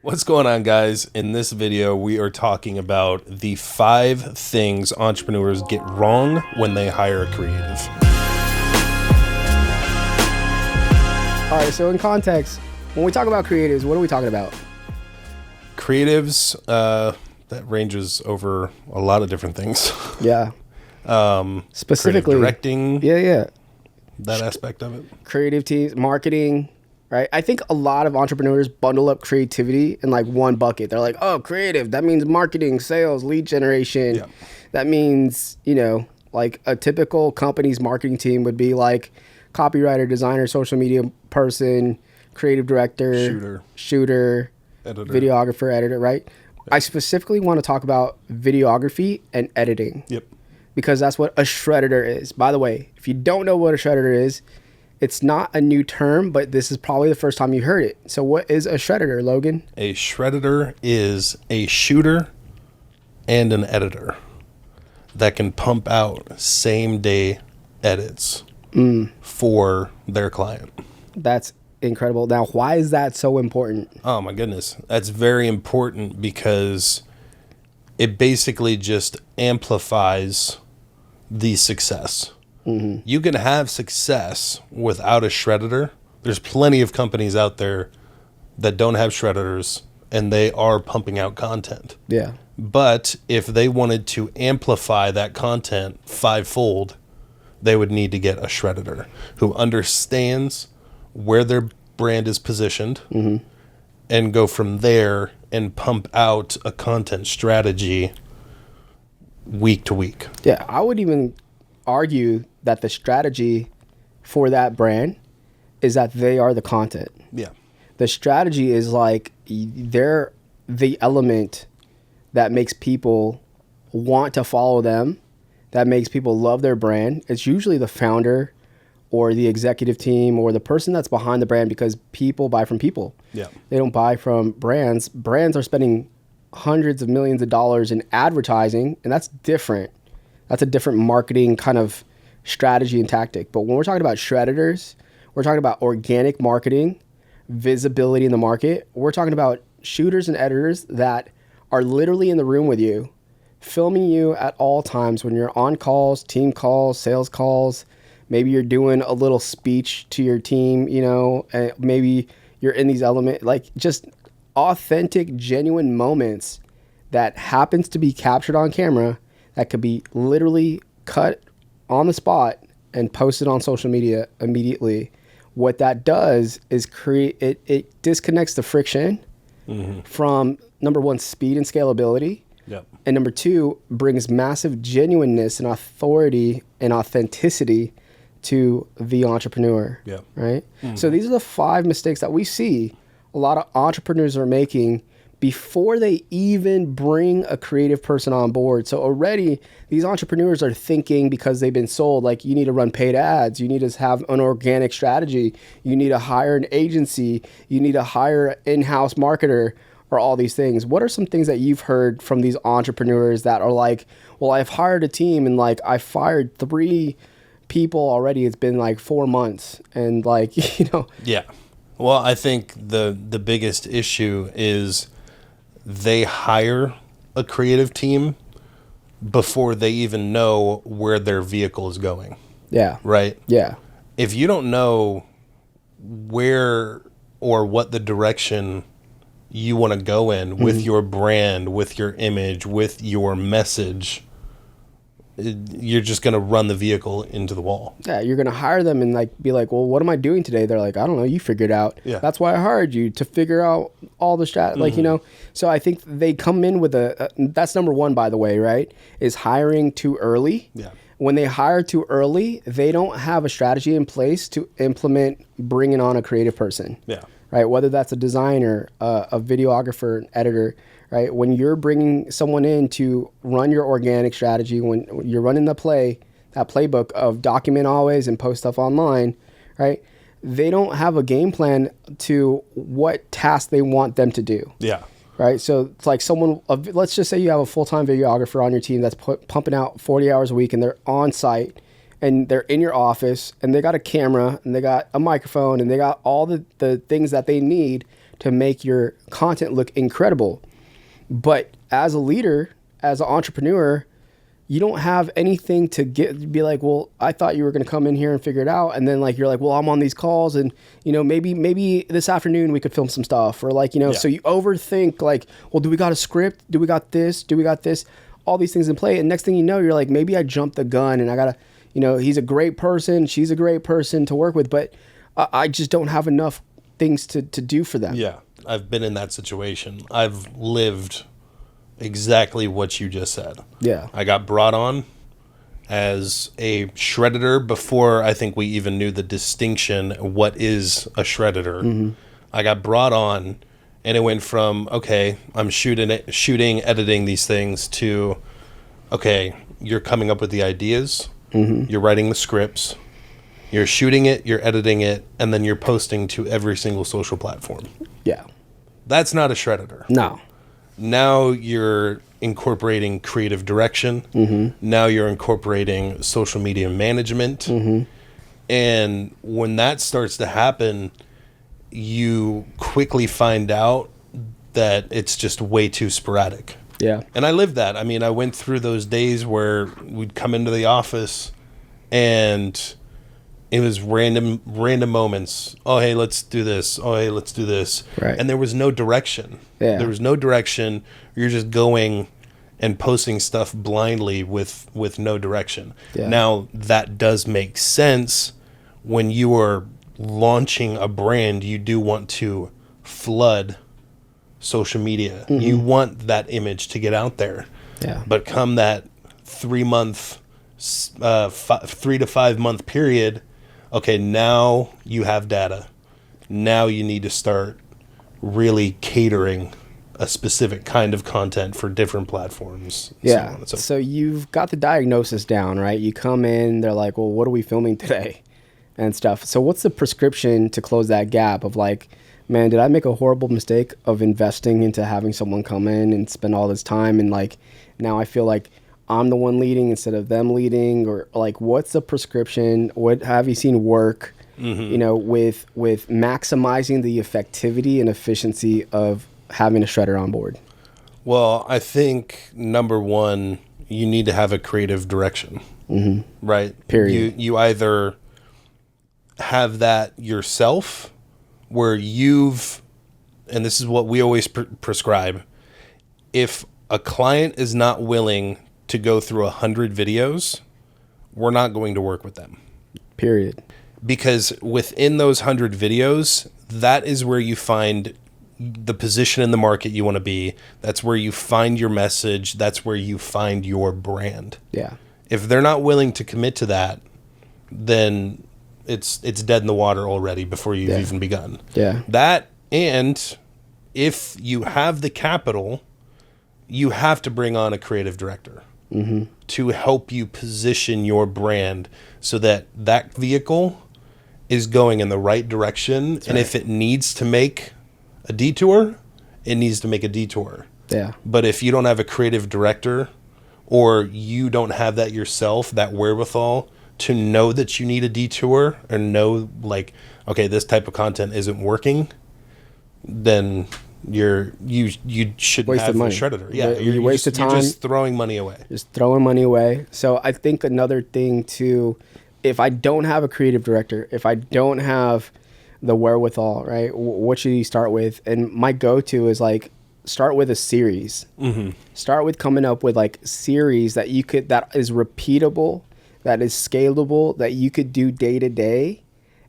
What's going on, guys? In this video, we are talking about the 5 things entrepreneurs get wrong when they hire a creative. All right, so in context, when we talk about creatives, what are we talking about? Creatives, that ranges over a lot of different things. Yeah. Specifically, directing. Yeah. That aspect of it. Creative teams, marketing, right? I think a lot of entrepreneurs bundle up creativity in like one bucket. They're like, oh, creative, that means marketing, sales, lead generation. Yeah. That means, like a typical company's marketing team would be like copywriter, designer, social media person, creative director, shooter, editor. Videographer, editor, right? Yep. I specifically want to talk about videography and editing. Yep. Because that's what a Shredditor is. By the way, if you don't know what a Shredditor is, it's not a new term, but this is probably the first time you heard it. So what is a Shredditor, Logan? A Shredditor is a shooter and an editor that can pump out same-day edits for their client. That's incredible. Now, why is that so important? Oh, my goodness. That's very important because it basically just amplifies the success. Mm-hmm. You can have success without a Shredditor. There's plenty of companies out there that don't have Shredditors and they are pumping out content. Yeah. But if they wanted to amplify that content 5-fold, they would need to get a Shredditor who understands where their brand is positioned and go from there and pump out a content strategy week to week. Yeah, I would even argue that the strategy for that brand is that they are the content. Yeah. The strategy is like they're the element that makes people want to follow them, that makes people love their brand. It's usually the founder or the executive team or the person that's behind the brand, because people buy from people. Yeah. They don't buy from brands. Brands are spending hundreds of millions of dollars in advertising, and that's different. That's a different marketing kind of strategy and tactic. But when we're talking about Shredditors, we're talking about organic marketing, visibility in the market. We're talking about shooters and editors that are literally in the room with you, filming you at all times when you're on calls, team calls, sales calls. Maybe you're doing a little speech to your team, and maybe you're in these elements, like just authentic, genuine moments that happens to be captured on camera that could be literally cut on the spot and posted on social media immediately. What that does is it disconnects the friction from, number one, speed and scalability. Yep. And number 2, brings massive genuineness and authority and authenticity to the entrepreneur. Yep. Right? So these are the 5 mistakes that we see a lot of entrepreneurs are making before they even bring a creative person on board. So already these entrepreneurs are thinking, because they've been sold, like, you need to run paid ads, you need to have an organic strategy, you need to hire an agency, you need to hire an in-house marketer, or all these things. What are some things that you've heard from these entrepreneurs that are like, well, I've hired a team and like I fired 3 people already. It's been like 4 months. And like, Yeah. Well, I think the biggest issue is they hire a creative team before they even know where their vehicle is going. Yeah. Right? Yeah. If you don't know where or what the direction you want to go in with your brand, with your image, with your message, you're just going to run the vehicle into the wall. Yeah, you're going to hire them and like be like, well, what am I doing today? They're like, I don't know, you figure it out. Yeah. That's why I hired you, to figure out all the like, So I think they come in with that's number 1, by the way, right? Is hiring too early. Yeah. When they hire too early, they don't have a strategy in place to implement bringing on a creative person. Yeah. Right? Whether that's a designer, a videographer, an editor, right? When you're bringing someone in to run your organic strategy, when you're running that playbook of document always and post stuff online, right? They don't have a game plan to what task they want them to do. Yeah. Right? So it's like let's just say you have a full-time videographer on your team that's pumping out 40 hours a week, and they're on site and they're in your office and they got a camera and they got a microphone and they got all the things that they need to make your content look incredible. But as a leader, as an entrepreneur, you don't have anything to be like, well, I thought you were going to come in here and figure it out. And then like, you're like, well, I'm on these calls and, you know, maybe this afternoon we could film some stuff, or like, you know, so you overthink like, well, do we got a script? Do we got this? Do we got this? All these things in play. And next thing you know, you're like, maybe I jumped the gun and I got to, you know, he's a great person. She's a great person to work with, but I just don't have enough things to do for them. Yeah. I've been in that situation. I've lived exactly what you just said. Yeah. I got brought on as a Shredditor before I think we even knew the distinction. What is a Shredditor? I got brought on and it went from, okay, I'm shooting, editing these things to, okay, you're coming up with the ideas. You're writing the scripts. You're shooting it, you're editing it, and then you're posting to every single social platform. Yeah. That's not a Shredditor. No. Now you're incorporating creative direction. Now you're incorporating social media management. And when that starts to happen, you quickly find out that it's just way too sporadic. Yeah. And I lived that. I mean, I went through those days where we'd come into the office and it was random moments. Oh, hey, let's do this. Oh, hey, let's do this. Right. And there was no direction. Yeah. There was no direction. You're just going and posting stuff blindly with no direction. Yeah. Now, that does make sense. When you are launching a brand, you do want to flood social media. You want that image to get out there. Yeah. But come that 3 to 5 month period, okay, now you have data. Now you need to start really catering a specific kind of content for different platforms. Yeah. So you've got the diagnosis down, right? You come in, they're like, well, what are we filming today? And stuff. So what's the prescription to close that gap of like, man, did I make a horrible mistake of investing into having someone come in and spend all this time, and like now I feel like I'm the one leading instead of them leading? Or like, what's the prescription? What have you seen work, you know, with maximizing the effectivity and efficiency of having a shredder on board? Well, I think number one, you need to have a creative direction, right? Period. You either have that yourself, where and this is what we always prescribe, if a client is not willing to go through 100 videos, we're not going to work with them. Period. Because within those 100 videos, that is where you find the position in the market you want to be. That's where you find your message. That's where you find your brand. Yeah. If they're not willing to commit to that, then it's dead in the water already before you've even begun. Yeah. That, and if you have the capital, you have to bring on a creative director to help you position your brand so that that vehicle is going in the right direction. That's and right. If it needs to make a detour, it needs to make a detour. Yeah. But if you don't have a creative director, or you don't have that yourself, that wherewithal to know that you need a detour, or know like, okay, this type of content isn't working, then you shouldn't have a Shredditor. Yeah, you waste of time. You're just throwing money away. Just throwing money away. So I think another thing too, if I don't have a creative director, if I don't have the wherewithal, right, what should you start with? And my go-to is like, start with a series. Start with coming up with like series that is repeatable, that is scalable, that you could do day to day.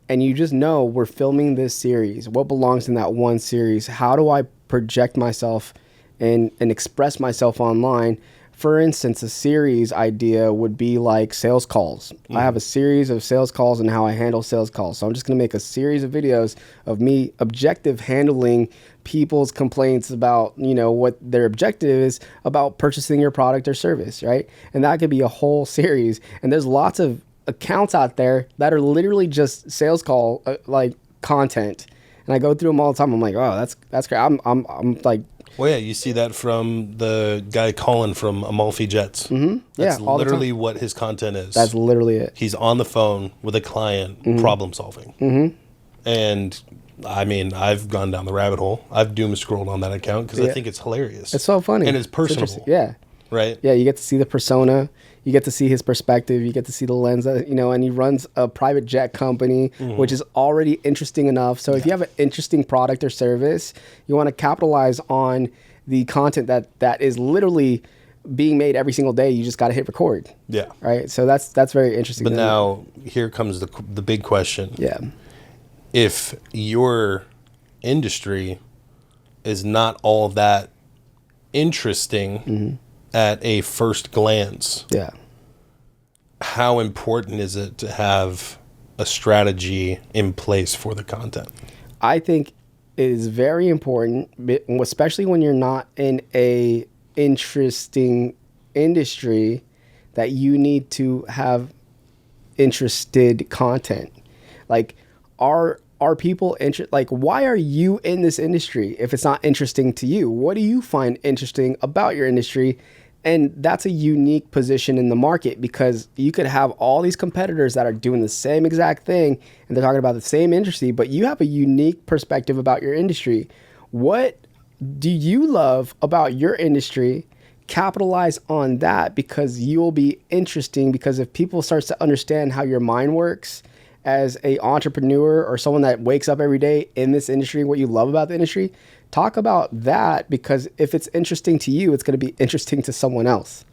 And you just know, we're filming this series. What belongs in that one series? How do I project myself and express myself online? For instance, a series idea would be like sales calls. I have a series of sales calls and how I handle sales calls. So I'm just going to make a series of videos of me objective handling people's complaints about, you know, what their objective is about purchasing your product or service, right? And that could be a whole series. And there's lots of accounts out there that are literally just sales call like content, and I go through them all the time. I'm like, oh, that's great. I'm like, well, yeah, you see that from the guy Colin from Amalfi Jets. That's literally what his content is. That's literally it. He's on the phone with a client, problem solving, and I mean, I've gone down the rabbit hole. I've doom scrolled on that account because I think it's hilarious. It's so funny. And it's personable. Yeah. Right? Yeah, you get to see the persona. You get to see his perspective. You get to see the lens, and he runs a private jet company, which is already interesting enough. So if you have an interesting product or service, you want to capitalize on the content that is literally being made every single day. You just got to hit record. Yeah. Right? So that's very interesting. But now, here comes the big question. Yeah. If your industry is not all that interesting at a first glance, yeah, how important is it to have a strategy in place for the content? I think it is very important, especially when you're not in a interesting industry, that you need to have interested content. Like, are people like, why are you in this industry if it's not interesting to you? What do you find interesting about your industry? And that's a unique position in the market, because you could have all these competitors that are doing the same exact thing and they're talking about the same industry, but you have a unique perspective about your industry. What do you love about your industry? Capitalize on that, because you'll be interesting. Because if people start to understand how your mind works as a entrepreneur or someone that wakes up every day in this industry, what you love about the industry, talk about that, because if it's interesting to you, it's going to be interesting to someone else.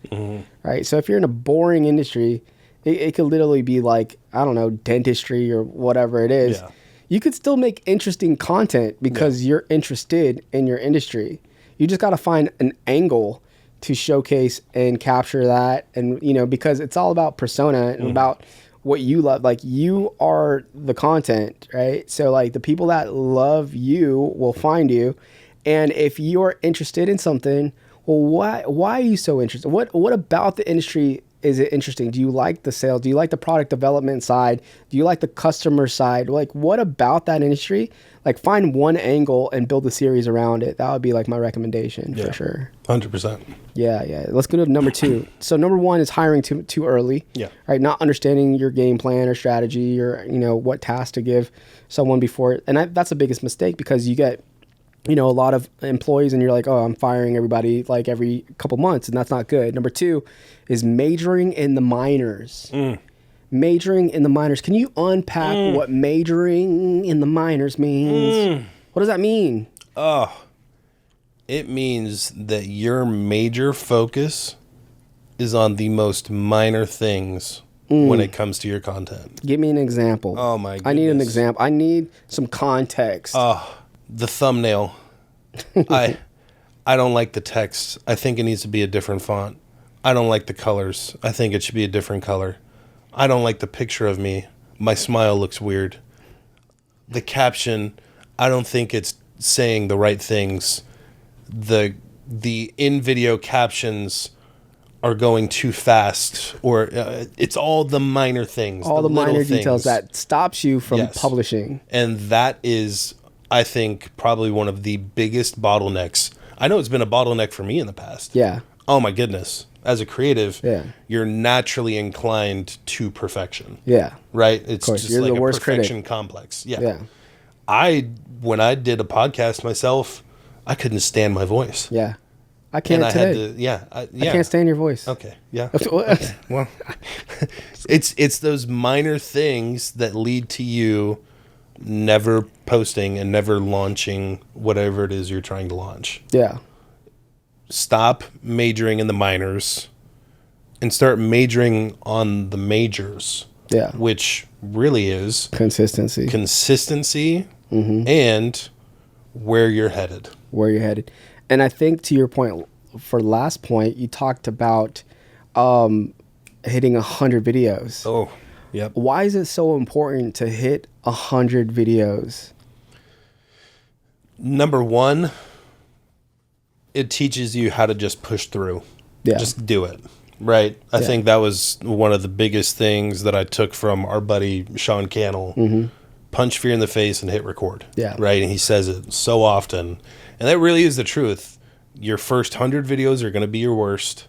Right? So if you're in a boring industry, it could literally be like, I don't know, dentistry or whatever it is. Yeah. You could still make interesting content because you're interested in your industry. You just got to find an angle to showcase and capture that. And, because it's all about persona and about what you love. Like, you are the content, right? So like, the people that love you will find you. And if you're interested in something, well, why are you so interested? What about the industry is it interesting? Do you like the sales? Do you like the product development side? Do you like the customer side? Like, what about that industry? Like, find one angle and build a series around it. That would be like my recommendation for sure. 100%. Yeah. Let's go to number 2. So number 1 is hiring too early. Yeah. Right. Not understanding your game plan or strategy, or, what task to give someone before. And that's the biggest mistake, because you get, a lot of employees and you're like, oh, I'm firing everybody like every couple months, and that's not good. Number 2 is majoring in the minors. Majoring in the minors. Can you unpack what majoring in the minors means? What does that mean? It means that your major focus is on the most minor things when it comes to your content. Give me an example. Oh my goodness. I need an example. I need some context. The thumbnail. I don't like the text. I think it needs to be a different font. I don't like the colors. I think it should be a different color. I don't like the picture of me. My smile looks weird. The caption, I don't think it's saying the right things. The in-video captions are going too fast, or it's all the minor things. All the minor details that stops you from publishing. And that is, I think, probably one of the biggest bottlenecks. I know it's been a bottleneck for me in the past. Yeah. Oh my goodness. As a creative, you're naturally inclined to perfection. Yeah. Right? It's just you're like the worst perfection critic. complex. Yeah. When I did a podcast myself, I couldn't stand my voice. Yeah. I can't today. I can't stand your voice. Okay. Yeah. Okay. Well, it's those minor things that lead to you never posting and never launching whatever it is you're trying to launch. Yeah. Stop majoring in the minors and start majoring on the majors. Yeah. Which really is consistency and where you're headed. And I think, to your point, for last point, you talked about hitting 100 videos. Oh, yep. Why is it so important to hit 100 videos? Number 1, it teaches you how to just push through. Yeah. Just do it. Right. I think that was one of the biggest things that I took from our buddy Sean Cannell. Punch fear in the face and hit record. Yeah. Right. And he says it so often. And that really is the truth. Your first 100 videos are going to be your worst.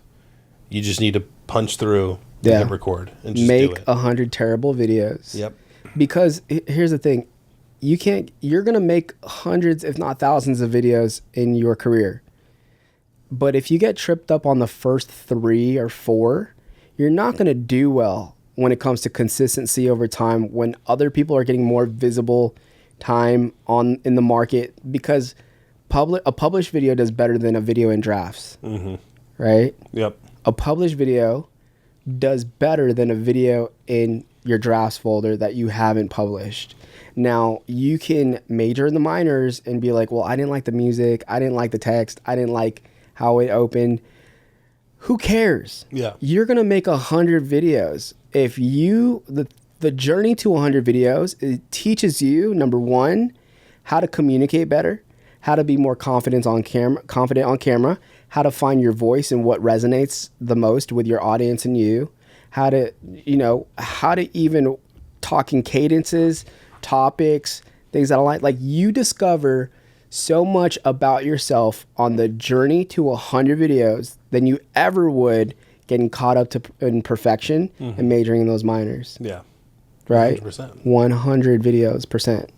You just need to punch through and hit record and just make do it. 100 terrible videos. Yep. Because here's the thing. you're going to make hundreds, if not thousands of videos in your career. But if you get tripped up on the first 3 or 4, you're not going to do well when it comes to consistency over time, when other people are getting more visible time in the market, because a published video does better than a video in drafts. Right? Yep. A published video does better than a video in your drafts folder that you haven't published. Now, you can major in the minors and be like, well, I didn't like the music, I didn't like the text, I didn't like how it opened. Who cares? Yeah. You're going to make 100 videos. If the journey to 100 videos, it teaches you, number one, how to communicate better, how to be more confident on camera, how to find your voice and what resonates the most with your audience and you, how to even talk in cadences, topics, things that I like. Like, you discover so much about yourself on the journey to 100 videos than you ever would getting caught up in perfection and majoring in those minors. Yeah. Right? 100%. 100 videos %.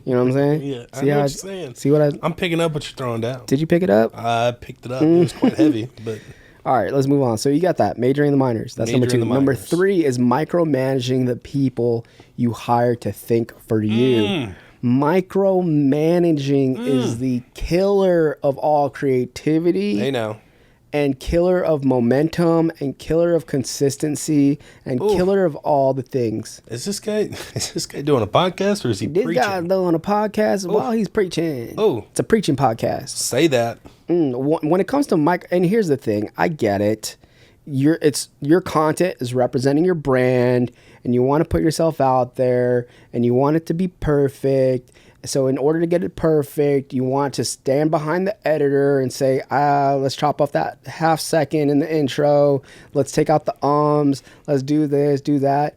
You know what I'm saying? Yeah, I know what you're saying. See what I'm picking up what you're throwing down. Did you pick it up? I picked it up. It was quite heavy, but... All right, let's move on. So you got that, majoring in the minors. That's number 2. Number 3 is micromanaging the people you hire to think for you. Micromanaging is the killer of all creativity. Hey, now. And killer of momentum, and killer of consistency, and killer of all the things. Is this guy doing a podcast, or is he preaching? This guy doing a podcast while he's preaching. Oh. It's a preaching podcast. Say that. When it comes to and here's the thing, I get it. Your content is representing your brand, and you want to put yourself out there, and you want it to be perfect. So in order to get it perfect, you want to stand behind the editor and say, let's chop off that half second in the intro. Let's take out the ums. Let's do this, do that.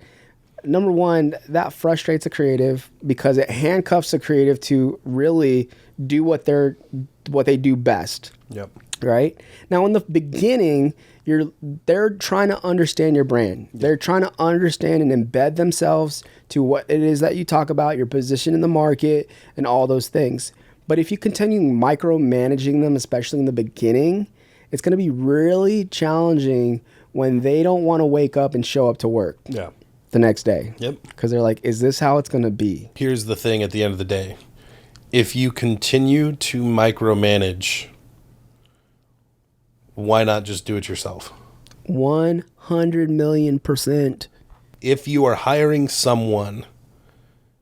Number one, that frustrates a creative because it handcuffs a creative to really do what they do best. Yep. Right? Now, in the beginning, they're trying to understand your brand. They're trying to understand and embed themselves to what it is that you talk about, your position in the market, and all those things. But if you continue micromanaging them, especially in the beginning, it's going to be really challenging when they don't want to wake up and show up to work the next day. Yep. Because they're like, is this how it's going to be? Here's the thing at the end of the day. If you continue to micromanage, why not just do it yourself? 100 million %. If you are hiring someone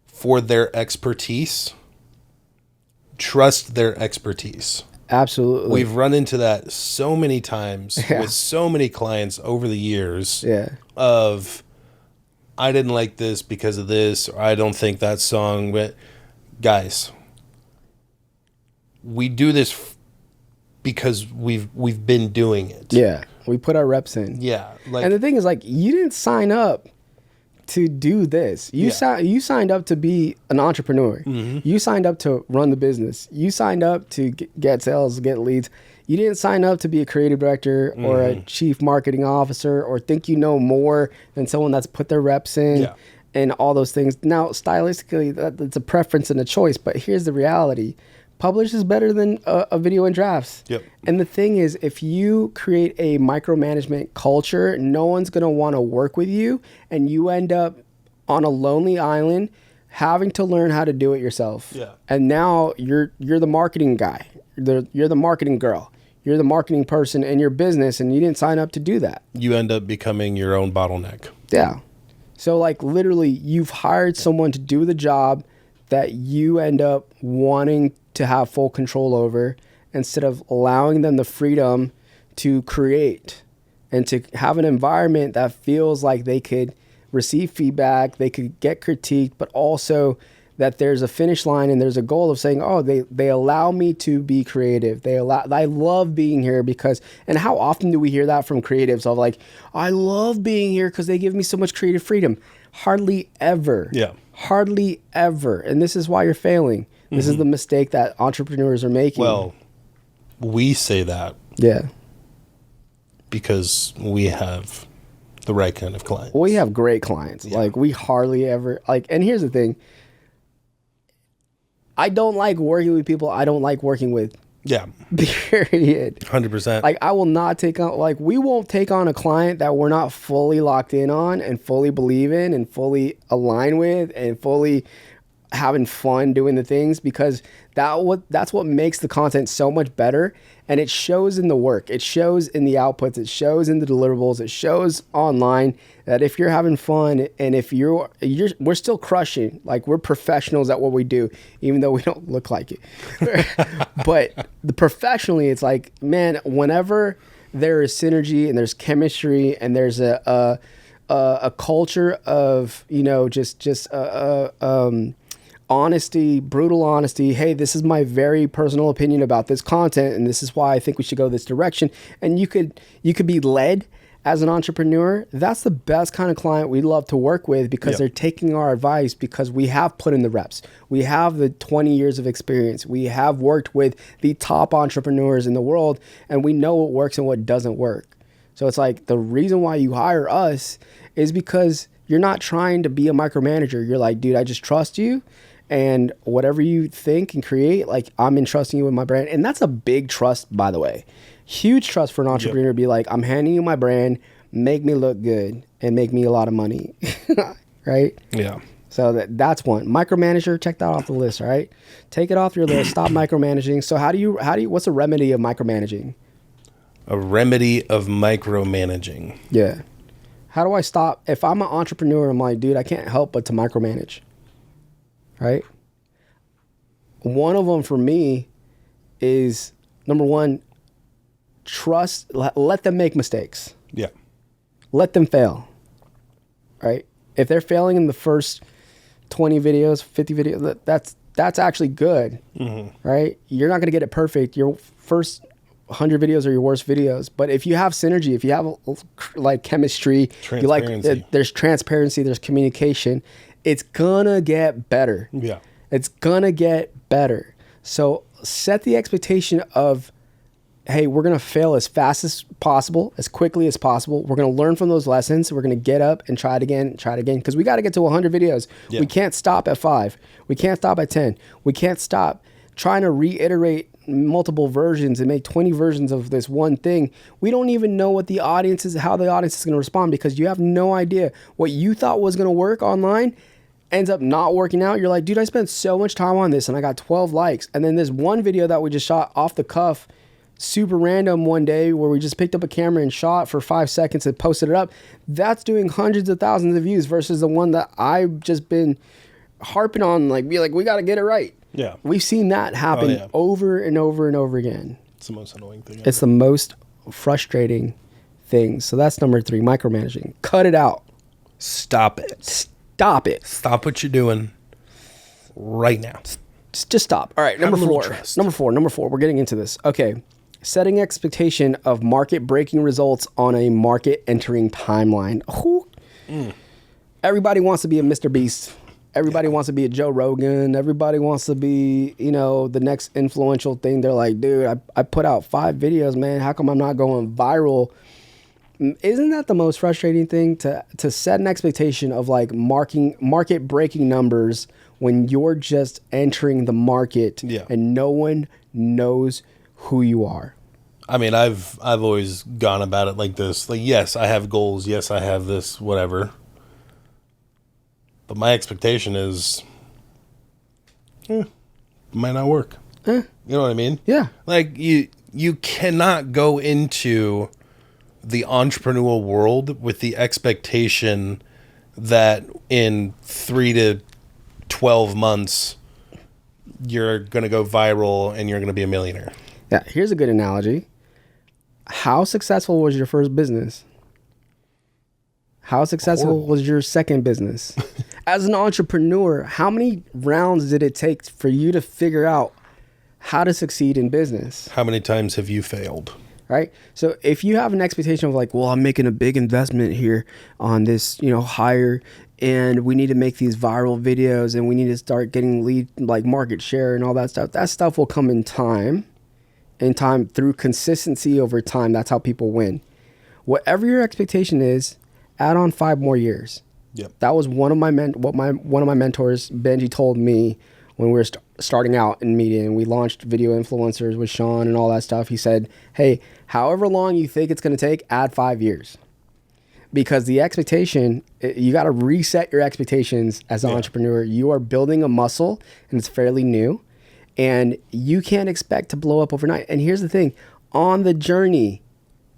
for their expertise, trust their expertise. Absolutely. We've run into that so many times with so many clients over the years of, I didn't like this because of this, or I don't think that song, but guys, we do this because we've been doing it. Yeah. We put our reps in. Yeah. Like, and the thing is, like, you didn't sign up to do this. You signed up to be an entrepreneur. You signed up to run the business. You signed up to get sales, get leads. You didn't sign up to be a creative director or a chief marketing officer or think you know more than someone that's put their reps in and all those things. Now, stylistically, that's a preference and a choice, but here's the reality. Publish is better than a video in drafts. Yep. And the thing is, if you create a micromanagement culture, no one's going to want to work with you, and you end up on a lonely island having to learn how to do it yourself. Yeah. And now you're the marketing guy. You're the marketing girl. You're the marketing person in your business, and you didn't sign up to do that. You end up becoming your own bottleneck. Yeah. So, like, literally, you've hired someone to do the job that you end up wanting to have full control over, instead of allowing them the freedom to create and to have an environment that feels like they could receive feedback, they could get critiqued, but also that there's a finish line and there's a goal of saying, oh, they allow me to be creative. I love being here because, and how often do we hear that from creatives of like, I love being here because they give me so much creative freedom. Hardly ever. Yeah. Hardly ever. And this is why you're failing. This is the mistake that entrepreneurs are making. Well, we say that. Yeah. Because we have the right kind of clients. We have great clients. Yeah. Like, we hardly ever, like, and here's the thing. I don't like working with people I don't like working with. Yeah. Period. 100%. Like, I will not take on, like, we won't take on a client that we're not fully locked in on and fully believe in and fully align with and fully having fun doing the things, because that's what makes the content so much better. And it shows in the work, it shows in the outputs, it shows in the deliverables, it shows online that if you're having fun and if we're still crushing, like, we're professionals at what we do, even though we don't look like it. But professionally, it's like, man, whenever there is synergy and there's chemistry and there's a culture of, you know, just honesty, brutal honesty. Hey, this is my very personal opinion about this content, and this is why I think we should go this direction. And you could be led as an entrepreneur. That's the best kind of client we love to work with, because they're taking our advice, because we have put in the reps. We have the 20 years of experience. We have worked with the top entrepreneurs in the world, and we know what works and what doesn't work. So it's like, the reason why you hire us is because you're not trying to be a micromanager. You're like, dude, I just trust you. And whatever you think and create, like, I'm entrusting you with my brand. And that's a big trust, by the way. Huge trust for an entrepreneur to be like, I'm handing you my brand, make me look good and make me a lot of money. Right? Yeah. So that's one. Micromanager, check that off the list, all right? Take it off your list. Stop micromanaging. So how do you, what's the remedy of micromanaging? A remedy of micromanaging. Yeah. How do I stop? If I'm an entrepreneur, I'm like, dude, I can't help but to micromanage. Right? One of them for me is, number one, trust, let them make mistakes. Yeah. Let them fail. Right? If they're failing in the first 20 videos, 50 videos, that's actually good. Mm-hmm. Right? You're not going to get it perfect. Your first 100 videos are your worst videos. But if you have synergy, if you have like chemistry, you like, there's transparency, there's communication, it's gonna get better. Yeah. It's gonna get better. So set the expectation of, hey, we're gonna fail as fast as possible, as quickly as possible. We're gonna learn from those lessons. We're gonna get up and try it again, because we gotta get to 100 videos. Yeah. We can't stop at 5. We can't stop at 10. We can't stop trying to reiterate multiple versions and make 20 versions of this one thing. We don't even know what the audience is, how the audience is gonna respond, because you have no idea. What you thought was gonna work online ends up not working out. You're like, dude, I spent so much time on this and I got 12 likes. And then there's one video that we just shot off the cuff, super random one day, where we just picked up a camera and shot for 5 seconds and posted it up. That's doing hundreds of thousands of views versus the one that I've just been harping on, like, be like, we got to get it right. Yeah. We've seen that happen over and over and over again. It's the most annoying thing ever. It's the most frustrating thing. So that's number 3, micromanaging. Cut it out. Stop it. Stop it. Stop what you're doing right now. Just stop. All right, number 4. Number 4. We're getting into this. Okay. Setting expectation of market-breaking results on a market-entering timeline. Everybody wants to be a Mr. Beast. Everybody wants to be a Joe Rogan. Everybody wants to be, you know, the next influential thing. They're like, dude, I put out 5 videos, man. How come I'm not going viral? Isn't that the most frustrating thing, to set an expectation of like market breaking numbers when you're just entering the market and no one knows who you are? I mean, I've always gone about it like this. Like, yes, I have goals. Yes, I have this, whatever. But my expectation is, it might not work. You know what I mean? Yeah. Like, you cannot go into the entrepreneurial world with the expectation that in 3 to 12 months you're going to go viral and you're going to be a millionaire. Yeah, here's a good analogy. How successful was your first business? How successful was your second business? As an entrepreneur, how many rounds did it take for you to figure out how to succeed in business? How many times have you failed? Right? So if you have an expectation of like, well, I'm making a big investment here on this, you know, hire, and we need to make these viral videos and we need to start getting lead, like market share and all that stuff will come in time through consistency over time. That's how people win. Whatever your expectation is, add on 5 more years. Yep. That was one of my mentors, Benji, told me when we were starting out in media and we launched video influencers with Sean and all that stuff. He said, hey, however long you think it's going to take, add 5 years. Because the expectation, you got to reset your expectations as an entrepreneur. You are building a muscle and it's fairly new. And you can't expect to blow up overnight. And here's the thing, on the journey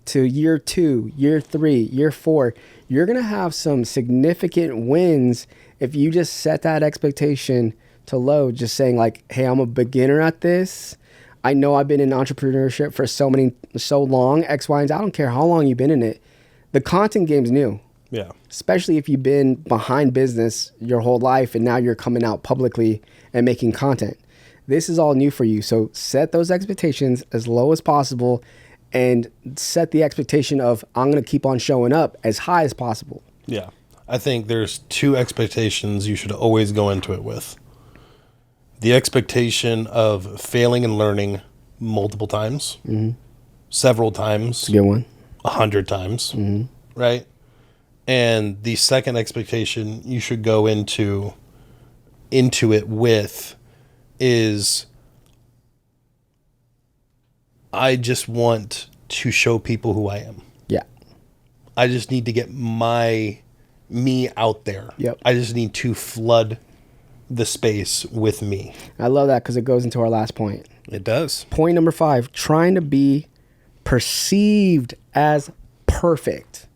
to year 2, year 3, year 4, you're going to have some significant wins if you just set that expectation to low, just saying like, hey, I'm a beginner at this. I know I've been in entrepreneurship for so long, X, Y, and Z. I don't care how long you've been in it. The content game's new. Yeah. Especially if you've been behind business your whole life and now you're coming out publicly and making content. This is all new for you. So set those expectations as low as possible and set the expectation of I'm going to keep on showing up as high as possible. Yeah. I think there's 2 expectations you should always go into it with. The expectation of failing and learning multiple times, several times, That's a good one. 100 times, right? And the second expectation you should go into it with is I just want to show people who I am. Yeah. I just need to get me out there. Yep. I just need to flood the space with me. I love that because it goes into our last point. It does. Point number 5, trying to be perceived as perfect.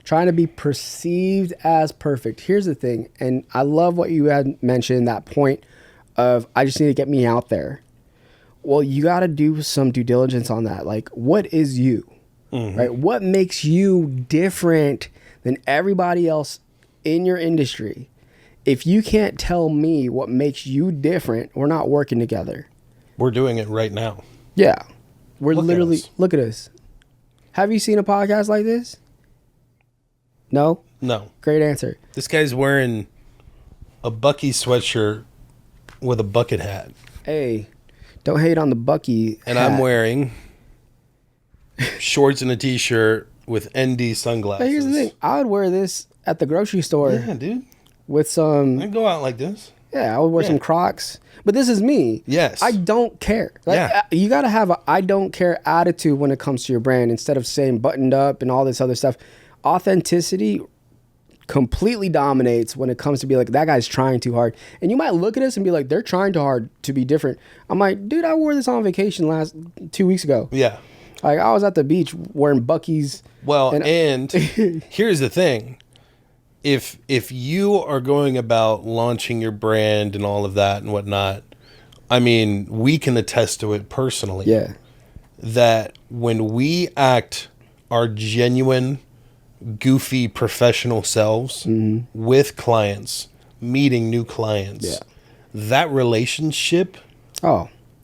Trying to be perceived as perfect. Here's the thing, and I love what you had mentioned, that point of I just need to get me out there. Well, you got to do some due diligence on that. Like, what is you? Right? What makes you different than everybody else in your industry? If you can't tell me what makes you different, we're not working together. We're doing it right now. Yeah. We're literally, us. look at us. Have you seen a podcast like this? No? No. Great answer. This guy's wearing a Bucky sweatshirt with a bucket hat. Hey, don't hate on the Bucky And hat. I'm wearing shorts and a t-shirt with ND sunglasses. But here's the thing. I would wear this at the grocery store Yeah, dude. with some... I go out like this. Yeah, I would wear some Crocs. But this is me. Yes. I don't care. Like, you got to have a I don't care attitude when it comes to your brand instead of saying buttoned up and all this other stuff. Authenticity completely dominates when it comes to be like, that guy's trying too hard. And you might look at us and be like, they're trying too hard to be different. I'm like, dude, I wore this on vacation 2 weeks ago. Yeah. Like, I was at the beach wearing Bucky's. Well, and here's the thing. If you are going about launching your brand and all of that and whatnot, I mean, we can attest to it personally. Yeah. That when we act our genuine, goofy, professional selves with clients, meeting new clients, that relationship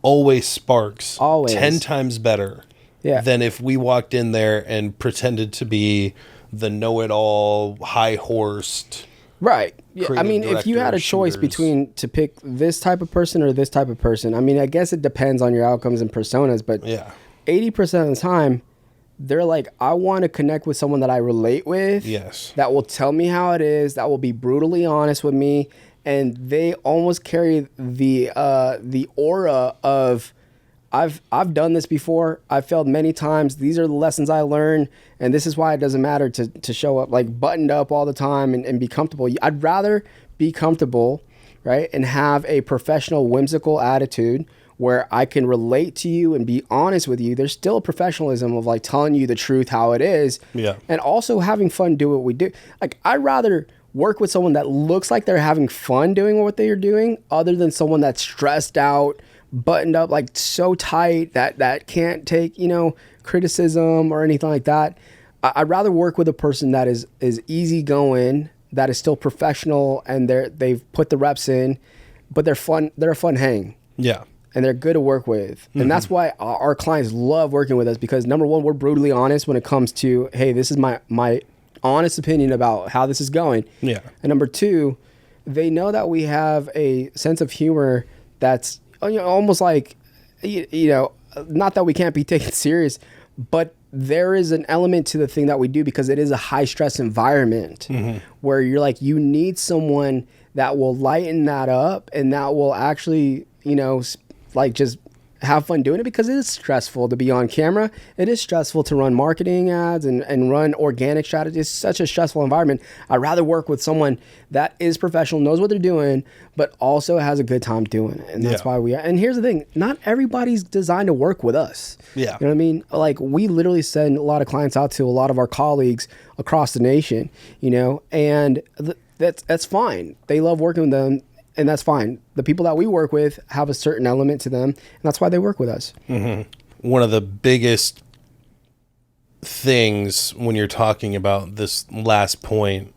always sparks 10 times better than if we walked in there and pretended to be the know-it-all, high-horsed. Right. Yeah. I mean, if you had a choice between to pick this type of person or this type of person, I mean, I guess it depends on your outcomes and personas, but 80% of the time, they're like, I want to connect with someone that I relate with. Yes. That will tell me how it is, that will be brutally honest with me, and they almost carry the aura of I've done this before. I've failed many times. These are the lessons I learned, and this is why it doesn't matter to show up like buttoned up all the time and be comfortable. I'd rather be comfortable, right, and have a professional, whimsical attitude where I can relate to you and be honest with you. There's still a professionalism of like telling you the truth, how it is, and also having fun do what we do. Like, I'd rather work with someone that looks like they're having fun doing what they're doing other than someone that's stressed out, buttoned up, like so tight that can't take, criticism or anything like that. I'd rather work with a person that is easygoing, that is still professional, and they've put the reps in, but they're fun. They're a fun hang. Yeah. And they're good to work with. And that's why our clients love working with us, because number one, we're brutally honest when it comes to, hey, this is my honest opinion about how this is going. Yeah. And number two, they know that we have a sense of humor that's almost like, not that we can't be taken serious, but there is an element to the thing that we do because it is a high stress environment where you're like, you need someone that will lighten that up and that will actually, like just have fun doing it, because it is stressful to be on camera. It is stressful to run marketing ads and run organic strategies. It's such a stressful environment. I'd rather work with someone that is professional, knows what they're doing, but also has a good time doing it. And that's why and here's the thing, not everybody's designed to work with us. Yeah. You know what I mean? Like, we literally send a lot of clients out to a lot of our colleagues across the nation, and that's fine. They love working with them. And that's fine. The people that we work with have a certain element to them, and that's why they work with us. Mm-hmm. One of the biggest things when you're talking about this last point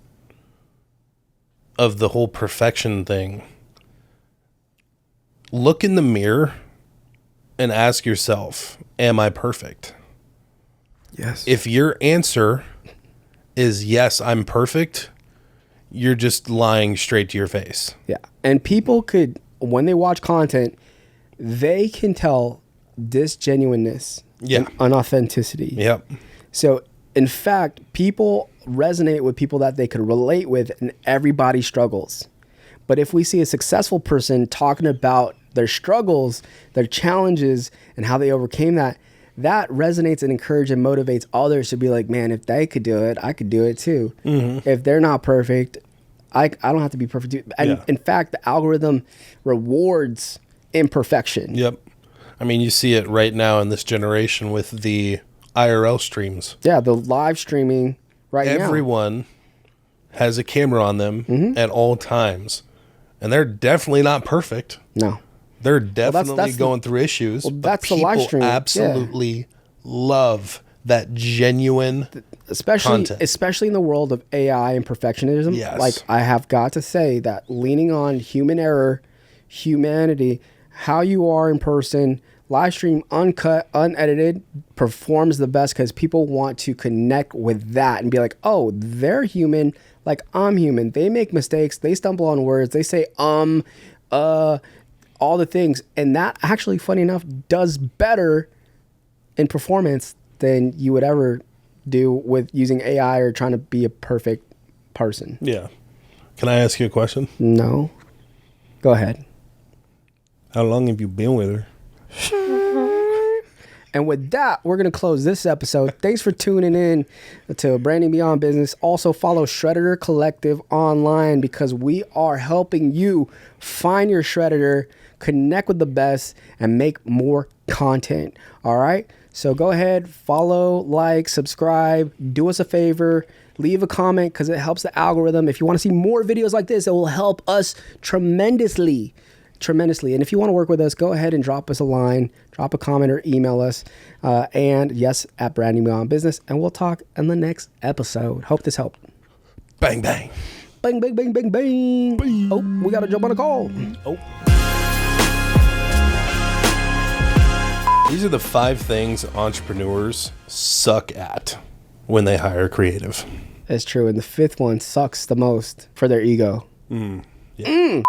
of the whole perfection thing, look in the mirror and ask yourself, am I perfect? Yes. If your answer is yes, I'm perfect, you're just lying straight to your face. Yeah. And people could, when they watch content, they can tell disgenuineness and unauthenticity. Yep. So, in fact, people resonate with people that they could relate with, and everybody struggles. But if we see a successful person talking about their struggles, their challenges, and how they overcame that, that resonates and encourages and motivates others to be like, man, if they could do it, I could do it too. Mm-hmm. If they're not perfect, I don't have to be perfect. And in fact, the algorithm rewards imperfection. Yep. I mean, you see it right now in this generation with the IRL streams. Yeah, the live streaming now. Everyone has a camera on them at all times. And they're definitely not perfect. No. They're definitely going through issues. Well, that's the live stream. Absolutely love that genuine content. Especially in the world of AI and perfectionism. Yes. Like, I have got to say that leaning on human error, humanity, how you are in person, live stream, uncut, unedited, performs the best because people want to connect with that and be like, oh, they're human, like I'm human. They make mistakes. They stumble on words. They say, all the things. And that actually, funny enough, does better in performance than you would ever do with using AI or trying to be a perfect person. Yeah. Can I ask you a question? No. Go ahead. How long have you been with her? And with that, we're going to close this episode. Thanks for tuning in to Branding Beyond Business. Also follow Shredditor Collective online, because we are helping you find your Shredditor, connect with the best, and make more content. All right? So go ahead, follow, like, subscribe, do us a favor, leave a comment, because it helps the algorithm. If you want to see more videos like this, it will help us tremendously. And if you want to work with us, go ahead and drop us a line, drop a comment, or email us. And yes, at Branding Beyond Business. And we'll talk in the next episode. Hope this helped. Bang, bang. Bang, bang, bang, bang, bang. Bang. Oh, we got to jump on a call. Oh. These are the 5 things entrepreneurs suck at when they hire creative. That's true. And the 5th one sucks the most for their ego. Yeah.